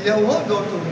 લેવું હો દોડતું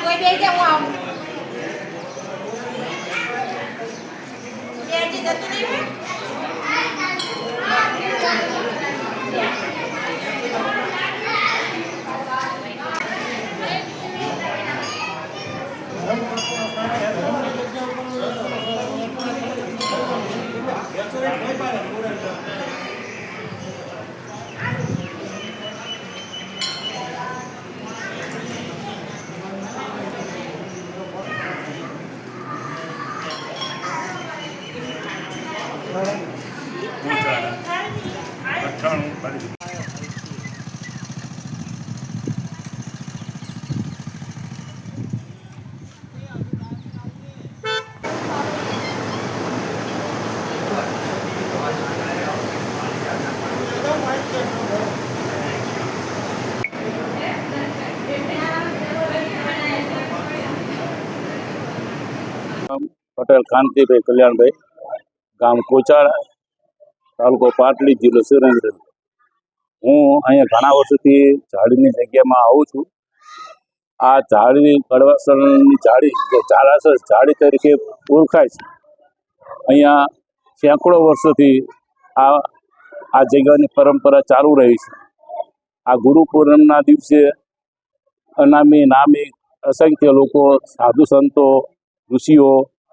Tôi biết trong phòng. Dạ chị dẫn tôi đi. Patel Kantibhai Kalyanbhai, ગામ કોચાળા, તાલુકો પાટડી, જિલ્લો સુરેન્દ્રનગર. હું અહીંયા ઘણા વર્ષોથી ઝાડીની જગ્યામાં આવું છું. આ ઝાડની કડવાસરની ઝાડી જે ચારાસર ઝાડી તરીકે ઓળખાય છે. અહીંયા સેંકડો વર્ષોથી આ જગ્યાની પરંપરા ચાલુ રહી છે. આ ગુરુ પૂનમના દિવસે અનામી નામી અસંખ્ય લોકો, સાધુ સંતો, ઋષિઓ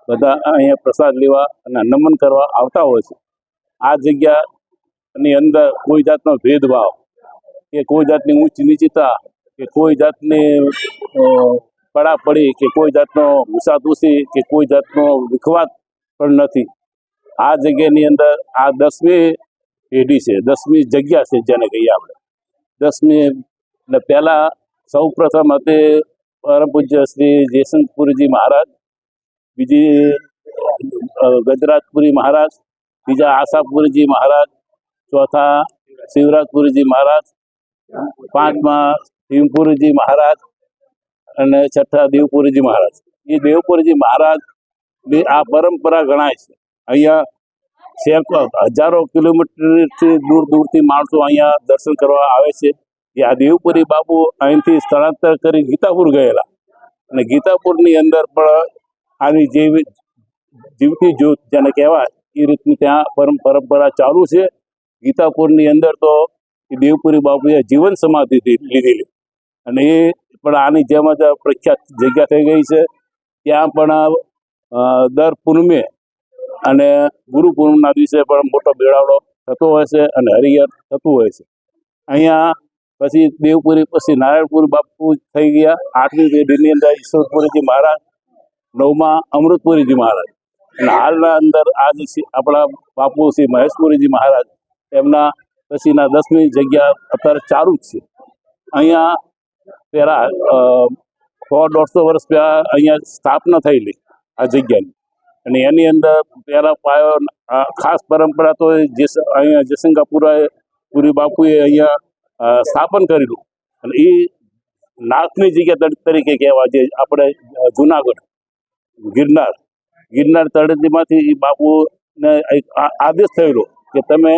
બધા અહીંયા પ્રસાદ લેવા અને નમન કરવા આવતા હોય છે. આ જગ્યાની અંદર કોઈ જાતનો ભેદભાવ કે કોઈ જાતની ઊંચ નીચતા કે કોઈ જાતની પડાપડી કે કોઈ જાતનો ઘૂસાઘૂસી કે કોઈ જાતનો વિખવાદ પણ નથી. આ જગ્યાની અંદર આ 10મી પેઢી છે, 10મી જગ્યા છે જેને કહીએ આપણે. 10મી એટલે પહેલાં સૌ પ્રથમ તે પરમ પૂજ્ય શ્રી જયશંકરપુરીજી મહારાજ, બીજી ગજરાજપુરી મહારાજ, બીજા આશાપુરીજી મહારાજ, ચોથા શિવરાજપુરીજી મહારાજ, પાંચમા ભીમપુરીજી મહારાજ અને છઠ્ઠા દેવપુરીજી મહારાજ. એ દેવપુરીજી મહારાજ ની આ પરંપરા ગણાય છે. અહીંયા હજારો કિલોમીટરથી દૂરથી માણસો અહીંયા દર્શન કરવા આવે છે. આ દેવપુરી બાપુ અહીંથી સ્થળાંતર કરી ગીતાપુર ગયેલા અને ગીતાપુરની અંદર પણ આની જીવતી જ્યોત જેને કહેવાય એ રીતની ત્યાં પરંપરા ચાલુ છે. ગીતાપુરની અંદર તો દેવપુરી બાપુએ જીવન સમાધિ લીધેલી અને એ પણ આની જેમ જ પ્રખ્યાત જગ્યા થઈ ગઈ છે. ત્યાં પણ દર પૂનમે અને ગુરુ પૂનમના દિવસે પણ મોટો મેળાવડો થતો હોય છે અને હરિહર થતું હોય છે. અહીંયા પછી દેવપુરી પછી નારાયણપુર બાપુ થઈ ગયા. 8મી પેઢીની અંદર ઈશ્વરપુરીજી મહારાજ, 9મા અમૃતપુરીજી મહારાજ અને હાલના અંદર આજે આપણા બાપુ શ્રી મહેશપુરીજી મહારાજ એમના પછીના 10મી જગ્યા અત્યારે ચાલુ જ છે. અહીંયા પહેલાં 100-150 વર્ષ પહેલાં અહીંયા સ્થાપના થયેલી આ જગ્યાની અને એની અંદર પહેલાં પાયો ખાસ પરંપરા તો અહીંયા જયશંકરપુરી બાપુએ અહીંયા સ્થાપન કરેલું અને એ નાથની જગ્યા તરીકે કહેવાય છે. આપણે જુનાગઢ ગિરનાર તળેટીમાંથી એ બાપુને એક આદેશ થયેલો કે તમે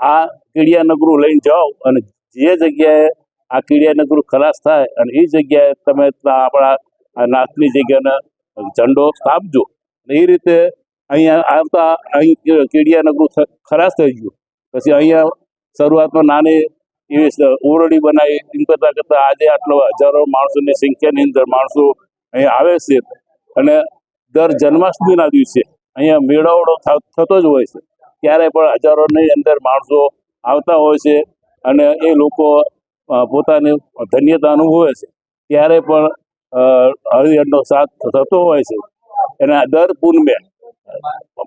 આ કીડિયાનગરું લઈને જાઓ અને જે જગ્યાએ આ કીડિયાનગરું ખલાસ થાય અને એ જગ્યાએ તમે આપણા આ નાથની જગ્યાને ઝંડો સ્થાપજો. એ રીતે અહીંયા આવતા અહીં કીડિયાનગરું ખલાસ થઈ ગયું. પછી અહીંયા શરૂઆતમાં નાની એવી ઓરડી બનાવી એમ કરતાં આજે આટલો હજારો માણસોની સંખ્યાની અંદર માણસો અહીંયા આવે છે અને દર જન્માષ્ટમીના દિવસે અહીંયા મેળાવડો થતો જ હોય છે. ત્યારે પણ હજારોની અંદર માણસો આવતા હોય છે અને એ લોકો પોતાની ધન્યતા અનુભવે છે. ત્યારે પણ હરિહરનો સાથ થતો હોય છે અને દર પૂનમે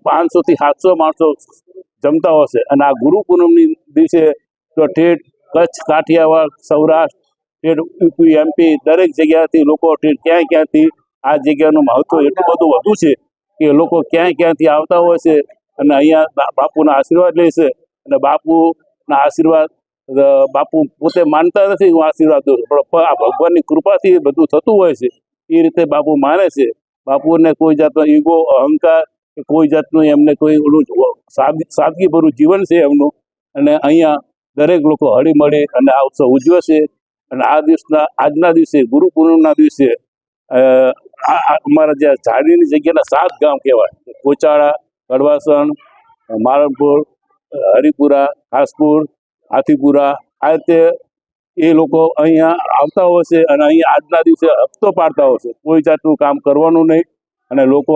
500થી 700 માણસો જમતા હોય છે અને આ ગુરુ પૂનમની દિવસે તો ઠેઠ કચ્છ, કાઠિયાવાડ, સૌરાષ્ટ્ર, ઠેઠ યુપી, MP દરેક જગ્યાથી લોકો ક્યાંથી આ જગ્યાનું મહત્વ એટલું બધું વધુ છે કે લોકો ક્યાંથી આવતા હોય છે અને અહીંયા બાપુના આશીર્વાદ લે છે અને બાપુના આશીર્વાદ બાપુ પોતે માનતા નથી હું આશીર્વાદ દઉં છું પણ આ ભગવાનની કૃપાથી બધું થતું હોય છે. એ રીતે બાપુ માને છે. બાપુને કોઈ જાતનો ઈગો, અહંકાર કે કોઈ જાતનું એમને કોઈ ઓલું સાદગીભર્યું જીવન છે એમનું અને અહીંયા દરેક લોકો હળીમળી અને આ ઉત્સવ ઉજવે છે. અને આજના દિવસે ગુરુ પૂનમના દિવસે અમારા જે ઝાડીની જગ્યાના 7 ગામ કહેવાય કોચાળા, કડવાસણ, મારણપુર, હરિપુરા, ખાસપુર, હાથીપુરા આ રીતે એ લોકો અહીંયા આવતા હોય છે અને અહીંયા આજના દિવસે હપ્તો પાડતા હોય છે. કોઈ જાતનું કામ કરવાનું નહીં અને લોકો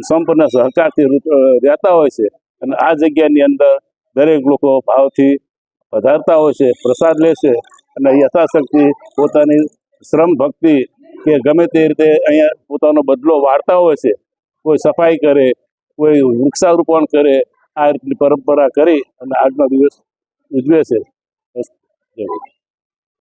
સંપ અને સહકારથી રહેતા હોય છે અને આ જગ્યાની અંદર દરેક લોકો ભાવથી પધારતા હોય છે, પ્રસાદ લે છે અને યથાશક્તિ પોતાની શ્રમ ભક્તિ કે ગમે તે રીતે અહીંયા પોતાનો બદલો વાળતા હોય છે. કોઈ સફાઈ કરે, કોઈ વૃક્ષારોપણ કરે, આ રીતની પરંપરા કરી અને આજનો દિવસ ઉજવે છે.